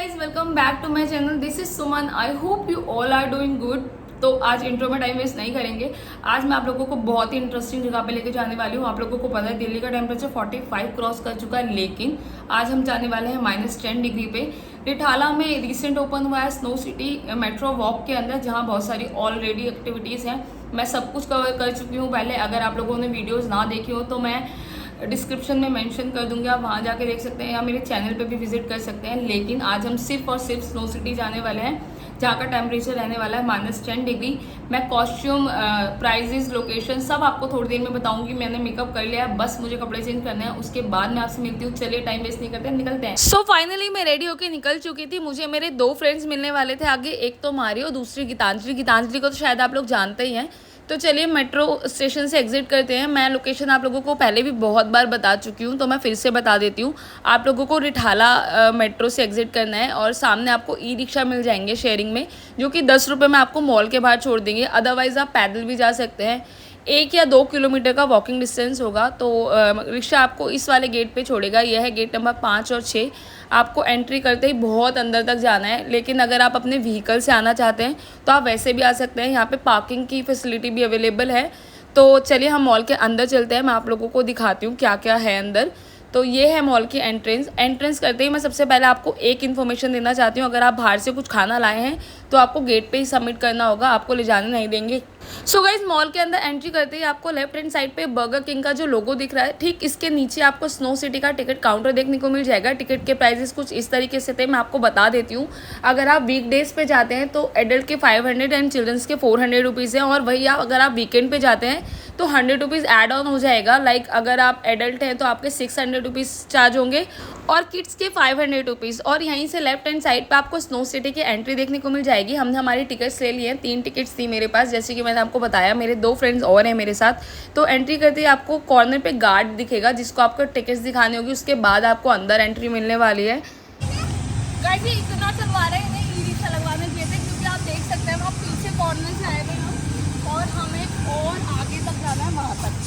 Guys, welcome back to my channel. This is Suman. I hope you all are doing good. तो आज intro में time waste नहीं करेंगे। आज मैं आप लोगों को बहुत ही इंटरेस्टिंग जगह पे लेके जाने वाली हूँ। आप लोगों को पता है दिल्ली का टेम्परेचर 45 क्रॉस कर चुका है, लेकिन आज हम जाने वाले हैं -10 डिग्री पे। रिठाला में रिसेंट ओपन हुआ है स्नो सिटी मेट्रो वॉक के अंदर, जहाँ बहुत सारी ऑलरेडी एक्टिविटीज़ हैं। मैं सब कुछ कवर कर चुकी हूँ पहले। अगर आप लोगों ने वीडियोज़ ना देखी हो तो मैं डिस्क्रिप्शन में मेंशन कर दूंगी, आप वहाँ जाके देख सकते हैं या मेरे चैनल पे भी विजिट कर सकते हैं। लेकिन आज हम सिर्फ और सिर्फ स्नो सिटी जाने वाले हैं, जहाँ का टेम्परेचर रहने वाला है -10 डिग्री। मैं कॉस्ट्यूम, प्राइजेस, लोकेशन सब आपको थोड़ी देर में बताऊंगी। मैंने मेकअप कर लिया है, बस मुझे कपड़े चेंज करने हैं, उसके बाद मैं आपसे मिलती हूँ। चलिए टाइम वेस्ट नहीं करते, निकलते हैं। सो फाइनली मैं रेडी होकर निकल चुकी थी। मुझे मेरे 2 फ्रेंड्स मिलने वाले थे आगे, एक तो मारी और दूसरी गीतांजलि। गीतांजलि को तो शायद आप लोग जानते ही हैं। तो चलिए मेट्रो स्टेशन से एग्जिट करते हैं। मैं लोकेशन आप लोगों को पहले भी बहुत बार बता चुकी हूँ, तो मैं फिर से बता देती हूँ। आप लोगों को रिठाला मेट्रो से एग्जिट करना है और सामने आपको ई रिक्शा मिल जाएंगे शेयरिंग में, जो कि 10 रुपये में आपको मॉल के बाहर छोड़ देंगे। अदरवाइज़ आप पैदल भी जा सकते हैं। 1 या 2 किलोमीटर का वॉकिंग डिस्टेंस होगा। तो रिक्शा आपको इस वाले गेट पे छोड़ेगा। यह है गेट नंबर 5 और 6। आपको एंट्री करते ही बहुत अंदर तक जाना है, लेकिन अगर आप अपने व्हीकल से आना चाहते हैं तो आप वैसे भी आ सकते हैं। यहाँ पे पार्किंग की फैसिलिटी भी अवेलेबल है। तो चलिए हम मॉल के अंदर चलते हैं। मैं आप लोगों को दिखाती हूँ क्या क्या है अंदर। तो ये है मॉल की एंट्रेंस करते ही मैं सबसे पहले आपको एक इन्फॉर्मेशन देना चाहती हूँ। अगर आप बाहर से कुछ खाना लाए हैं तो आपको गेट पे ही सबमिट करना होगा, आपको ले जाने नहीं देंगे। सो गाइस, मॉल के अंदर एंट्री करते ही आपको लेफ्ट हैंड साइड पे बर्गर किंग का जो लोगो दिख रहा है, ठीक इसके नीचे आपको स्नो सिटी का टिकट काउंटर देखने को मिल जाएगा। टिकट के प्राइसेस कुछ इस तरीके से थे, मैं आपको बता देती हूँ। अगर आप वीकडेज पे जाते हैं तो एडल्ट के 500 एंड चिल्ड्रंस के 400 रुपीज़ हैं, और वही आप अगर आप वीकेंड पे जाते हैं तो 100 रुपीज़ ऐड ऑन हो जाएगा। लाइक अगर आप एडल्ट हैं तो आपके 600 रुपीज़ चार्ज होंगे और किड्स के 500 रुपीज़। और यहीं से लेफ्ट हैंड साइड पे आपको स्नो सिटी की एंट्री देखने को मिल जाएगी। हमने हमारी टिकट्स ले लिए हैं, 3 टिकट्स थी मेरे पास, जैसे कि मैंने आपको बताया। मेरे 2 फ्रेंड्स और हैं मेरे साथ। तो एंट्री करते ही आपको कॉर्नर पे गार्ड दिखेगा, जिसको आपको टिकट्स दिखानी होगी। उसके बाद आपको अंदर एंट्री मिलने वाली है। गाइस, ये इतना चलवा रहे हैं, इन्हें ई रिक्शा लगवाने चाहिए थे, क्योंकि आप देख सकते हैं वहाँ पीछे कॉर्नर से आए हुए हम, और हमें और आगे तक जाना है वहाँ तक।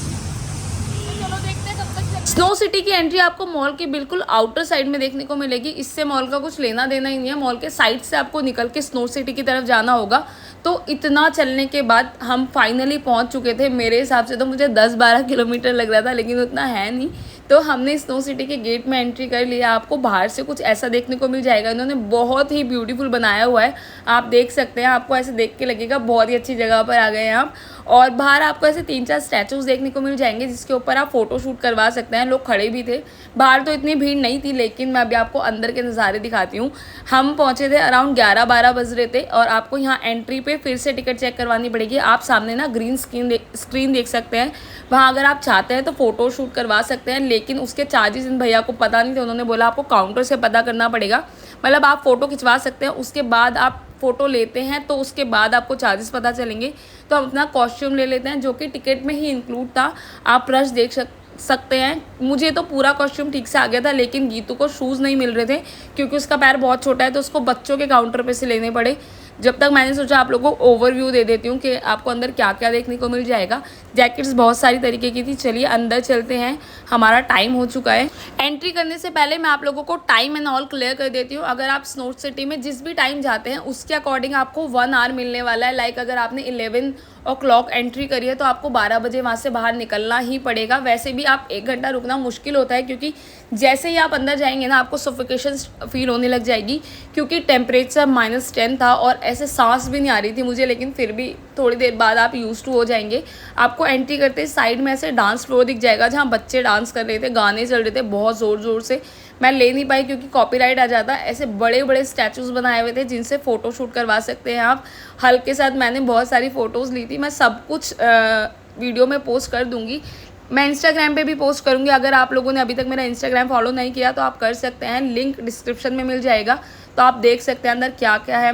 तो चलो देखते हैं कब तक। स्नो सिटी की एंट्री आपको मॉल के बिल्कुल आउटर साइड में देखने को मिलेगी। इससे मॉल का कुछ लेना देना ही नहीं है। मॉल के साइड से आपको निकल के स्नो सिटी की तरफ जाना होगा। तो इतना चलने के बाद हम फाइनली पहुंच चुके थे। मेरे हिसाब से तो मुझे 10-12 किलोमीटर लग रहा था, लेकिन उतना है नहीं। तो हमने स्नो सिटी के गेट में एंट्री कर लिया। आपको बाहर से कुछ ऐसा देखने को मिल जाएगा। इन्होंने बहुत ही ब्यूटीफुल बनाया हुआ है, आप देख सकते हैं। आपको ऐसे देख के लगेगा बहुत ही अच्छी जगह पर आ गए हैं आप। और बाहर आपको ऐसे 3-4 स्टैचूज देखने को मिल जाएंगे, जिसके ऊपर आप फोटो शूट करवा सकते हैं। लोग खड़े भी थे बाहर, तो इतनी भीड़ नहीं थी, लेकिन मैं अभी आपको अंदर के नज़ारे दिखाती हूँ। हम पहुँचे थे अराउंड 11-12 बज रहे थे, और आपको यहाँ एंट्री पे फिर से टिकट चेक करवानी पड़ेगी। आप सामने ना ग्रीन स्क्रीन देख सकते हैं, वहाँ अगर आप चाहते हैं तो फ़ोटो शूट करवा सकते हैं, लेकिन उसके चार्जेस इन भैया को पता नहीं थे। उन्होंने बोला आपको काउंटर से पता करना पड़ेगा। मतलब आप फ़ोटो खिंचवा सकते हैं, उसके बाद आप फ़ोटो लेते हैं तो उसके बाद आपको चार्जेस पता चलेंगे। तो हम अपना कॉस्ट्यूम ले लेते हैं, जो कि टिकट में ही इंक्लूड था। आप रश देख सकते हैं। मुझे तो पूरा कॉस्ट्यूम ठीक से आ गया था, लेकिन गीतू को शूज़ नहीं मिल रहे थे, क्योंकि उसका पैर बहुत छोटा है, तो उसको बच्चों के काउंटर पे से लेने पड़े। जब तक मैंने सोचा आप लोगों को ओवरव्यू दे देती हूँ कि आपको अंदर क्या क्या देखने को मिल जाएगा। जैकेट्स बहुत सारी तरीके की थी। चलिए अंदर चलते हैं, हमारा टाइम हो चुका है। एंट्री करने से पहले मैं आप लोगों को टाइम एंड ऑल क्लियर कर देती हूँ। अगर आप स्नो सिटी में जिस भी टाइम जाते हैं उसके अकॉर्डिंग आपको 1 आवर मिलने वाला है। लाइक अगर आपने 11 o'clock एंट्री करी है तो आपको 12 बजे वहाँ से बाहर निकलना ही पड़ेगा। वैसे भी आप 1 घंटा रुकना मुश्किल होता है, क्योंकि जैसे ही आप अंदर जाएंगे ना आपको सफोकेशन फील होने लग जाएगी, क्योंकि टेम्परेचर -10 था और ऐसे सांस भी नहीं आ रही थी मुझे। लेकिन फिर भी थोड़ी देर बाद आप यूज टू हो जाएंगे। आपको एंट्री करते साइड में ऐसे डांस फ्लोर दिख जाएगा, जहाँ बच्चे डांस कर रहे थे, गाने चल रहे थे बहुत ज़ोर ज़ोर से। मैं ले नहीं पाई क्योंकि कॉपीराइट आ जाता। ऐसे बड़े बड़े स्टैचूज़ बनाए हुए थे, जिनसे फ़ोटो शूट करवा सकते हैं आप। हल के साथ मैंने बहुत सारी फ़ोटोज़ ली थी। मैं सब कुछ वीडियो में पोस्ट कर दूँगी। मैं इंस्टाग्राम पे भी पोस्ट करूँगी। अगर आप लोगों ने अभी तक मेरा इंस्टाग्राम फॉलो नहीं किया तो आप कर सकते हैं, लिंक डिस्क्रिप्शन में मिल जाएगा। तो आप देख सकते हैं अंदर क्या क्या है।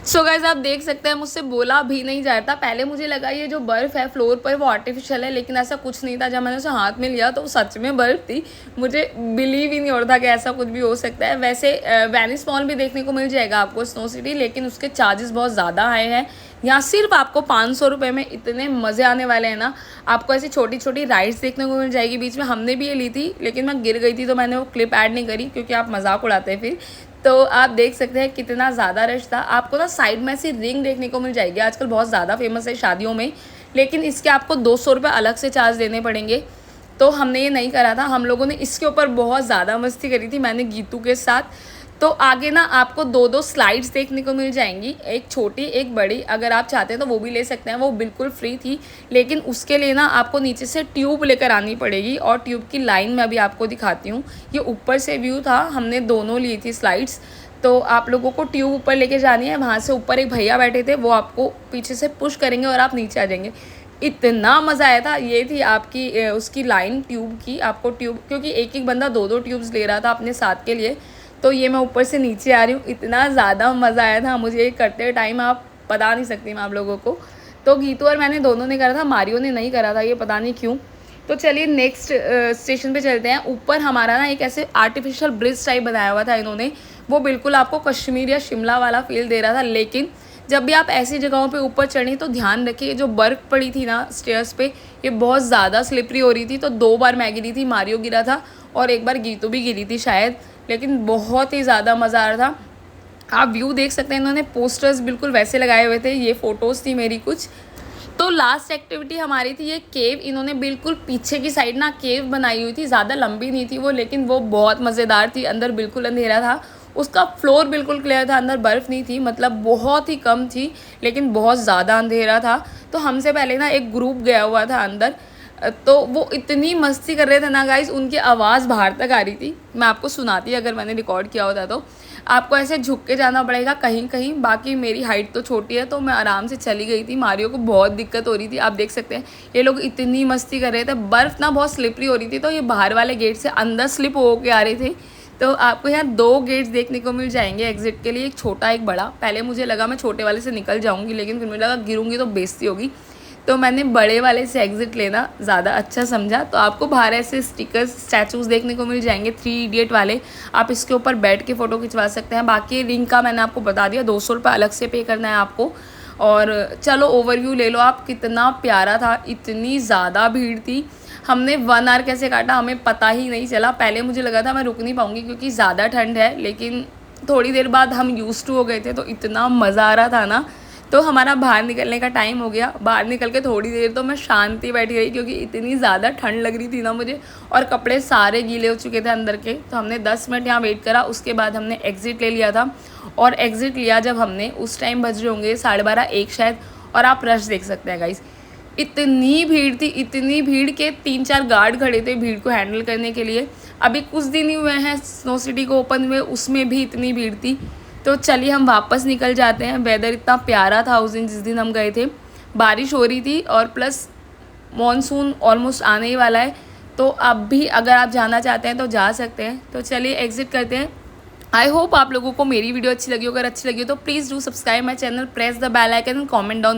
सो गाइस आप देख सकते हैं मुझसे बोला भी नहीं जा रहा था। पहले मुझे लगा ये जो बर्फ़ है फ्लोर पर वो आर्टिफिशियल है, लेकिन ऐसा कुछ नहीं था। जब मैंने उसे हाथ में लिया तो वो सच में बर्फ़ थी। मुझे बिलीव ही नहीं हो रहा था कि ऐसा कुछ भी हो सकता है। वैसे वेनिस मॉल भी देखने को मिल जाएगा आपको स्नो सिटी, लेकिन उसके चार्जेस बहुत ज़्यादा हाई हैं। यहाँ सिर्फ आपको 500 रुपये में इतने मज़े आने वाले हैं ना। आपको ऐसी छोटी छोटी राइड्स देखने को मिल जाएगी। बीच में हमने भी ये ली थी, लेकिन मैं गिर गई थी तो मैंने वो क्लिप ऐड नहीं करी, क्योंकि आप मजाक उड़ाते हैं फिर। तो आप देख सकते हैं कितना ज़्यादा रश था। आपको ना साइड में ऐसी रिंग देखने को मिल जाएगी, आजकल बहुत ज़्यादा फेमस है शादियों में, लेकिन इसके आपको 200 रुपये अलग से चार्ज देने पड़ेंगे। तो हमने ये नहीं करा था। हम लोगों ने इसके ऊपर बहुत ज़्यादा मस्ती करी थी, मैंने गीतू के साथ। तो आगे ना आपको 2 स्लाइड्स देखने को मिल जाएंगी, एक छोटी एक बड़ी। अगर आप चाहते हैं तो वो भी ले सकते हैं, वो बिल्कुल फ्री थी। लेकिन उसके लिए ना आपको नीचे से ट्यूब लेकर आनी पड़ेगी, और ट्यूब की लाइन मैं अभी आपको दिखाती हूँ। ये ऊपर से व्यू था, हमने दोनों ली थी स्लाइड्स। तो आप लोगों को ट्यूब ऊपर लेके जानी है। वहाँ से ऊपर एक भैया बैठे थे, वो आपको पीछे से पुश करेंगे और आप नीचे आ जाएंगे। इतना मज़ा आया था। ये थी आपकी उसकी लाइन ट्यूब की। आपको ट्यूब, क्योंकि एक एक बंदा 2 ट्यूब्स ले रहा था अपने साथ के लिए। तो ये मैं ऊपर से नीचे आ रही हूँ। इतना ज़्यादा मज़ा आया था मुझे ये करते टाइम, आप बता नहीं सकती मैं आप लोगों को। तो गीतू और मैंने दोनों ने करा था, मारियो ने नहीं करा था, ये पता नहीं क्यों। तो चलिए नेक्स्ट स्टेशन पे चलते हैं। ऊपर हमारा ना एक ऐसे आर्टिफिशियल ब्रिज टाइप बनाया हुआ था इन्होंने, वो बिल्कुल आपको कश्मीर या शिमला वाला फील दे रहा था। लेकिन जब भी आप ऐसी जगहों पे ऊपर चढ़ी तो ध्यान रखिए, जो बर्फ़ पड़ी थी ना स्टेयर्स पे, ये बहुत ज़्यादा स्लिपरी हो रही थी। तो 2 बार मैं गिरी थी, मारियो गिरा था और एक बार गीतू भी गिरी थी शायद। लेकिन बहुत ही ज़्यादा मज़ा आ रहा था। आप व्यू देख सकते हैं, इन्होंने पोस्टर्स बिल्कुल वैसे लगाए हुए थे। ये फ़ोटोज़ थी मेरी कुछ। तो लास्ट एक्टिविटी हमारी थी ये केव। इन्होंने बिल्कुल पीछे की साइड ना केव बनाई हुई थी, ज़्यादा लंबी नहीं थी वो, लेकिन वो बहुत मज़ेदार थी। अंदर बिल्कुल अंधेरा था, उसका फ्लोर बिल्कुल क्लियर था, अंदर बर्फ़ नहीं थी, मतलब बहुत ही कम थी, लेकिन बहुत ज़्यादा अंधेरा था। तो हमसे पहले ना एक ग्रुप गया हुआ था अंदर, तो वो इतनी मस्ती कर रहे थे ना गाइस, उनकी आवाज़ बाहर तक आ रही थी। मैं आपको सुनाती अगर मैंने रिकॉर्ड किया होता तो। आपको ऐसे झुक के जाना पड़ेगा कहीं कहीं। बाकी मेरी हाइट तो छोटी है तो मैं आराम से चली गई थी। मारियो को बहुत दिक्कत हो रही थी। आप देख सकते हैं ये लोग इतनी मस्ती कर रहे थे। बर्फ़ ना बहुत स्लिपरी हो रही थी, तो ये बाहर वाले गेट से अंदर स्लिप हो के आ रहे थे। तो आपको यहाँ 2 गेट्स देखने को मिल जाएंगे एग्जिट के लिए, एक छोटा एक बड़ा। पहले मुझे लगा मैं छोटे वाले से निकल जाऊँगी, लेकिन फिर मुझे लगा गिरूँगी तो बेइज्जती होगी, तो मैंने बड़े वाले से एग्ज़िट लेना ज़्यादा अच्छा समझा। तो आपको बाहर ऐसे स्टिकर्स स्टैचूज़ देखने को मिल जाएंगे 3 इडियट वाले। आप इसके ऊपर बैठ के फ़ोटो खिंचवा सकते हैं। बाकी रिंग का मैंने आपको बता दिया, 200 रुपये अलग से पे करना है आपको। और चलो ओवरव्यू ले लो आप, कितना प्यारा था। इतनी ज़्यादा भीड़ थी, हमने 1 आवर कैसे काटा हमें पता ही नहीं चला। पहले मुझे लगा था मैं रुक नहीं पाऊँगी क्योंकि ज़्यादा ठंड है, लेकिन थोड़ी देर बाद हम यूज़ टू हो गए थे। तो इतना मज़ा आ रहा था ना। तो हमारा बाहर निकलने का टाइम हो गया। बाहर निकल के थोड़ी देर तो मैं शांति बैठी रही, क्योंकि इतनी ज़्यादा ठंड लग रही थी ना मुझे, और कपड़े सारे गीले हो चुके थे अंदर के। तो हमने 10 मिनट यहाँ वेट करा, उसके बाद हमने एग्ज़िट ले लिया था। और एग्ज़िट लिया जब हमने, उस टाइम बज रहे होंगे 12:30-1 शायद। और आप रश देख सकते हैं गाइस, इतनी भीड़ थी, इतनी भीड़ के 3-4 गार्ड खड़े थे भीड़ को हैंडल करने के लिए। अभी कुछ दिन ही हुए हैं स्नो सिटी को ओपन हुए, उसमें भी इतनी भीड़ थी। तो चलिए हम वापस निकल जाते हैं। वेदर इतना प्यारा था उस दिन जिस दिन हम गए थे। बारिश हो रही थी और प्लस मॉनसून ऑलमोस्ट आने ही वाला है। तो अब भी अगर आप जाना चाहते हैं तो जा सकते हैं। तो चलिए एग्ज़िट करते हैं। आई होप आप लोगों को मेरी वीडियो अच्छी लगी हो। अगर अच्छी लगी हो तो please do subscribe my channel, press the bell icon and comment down.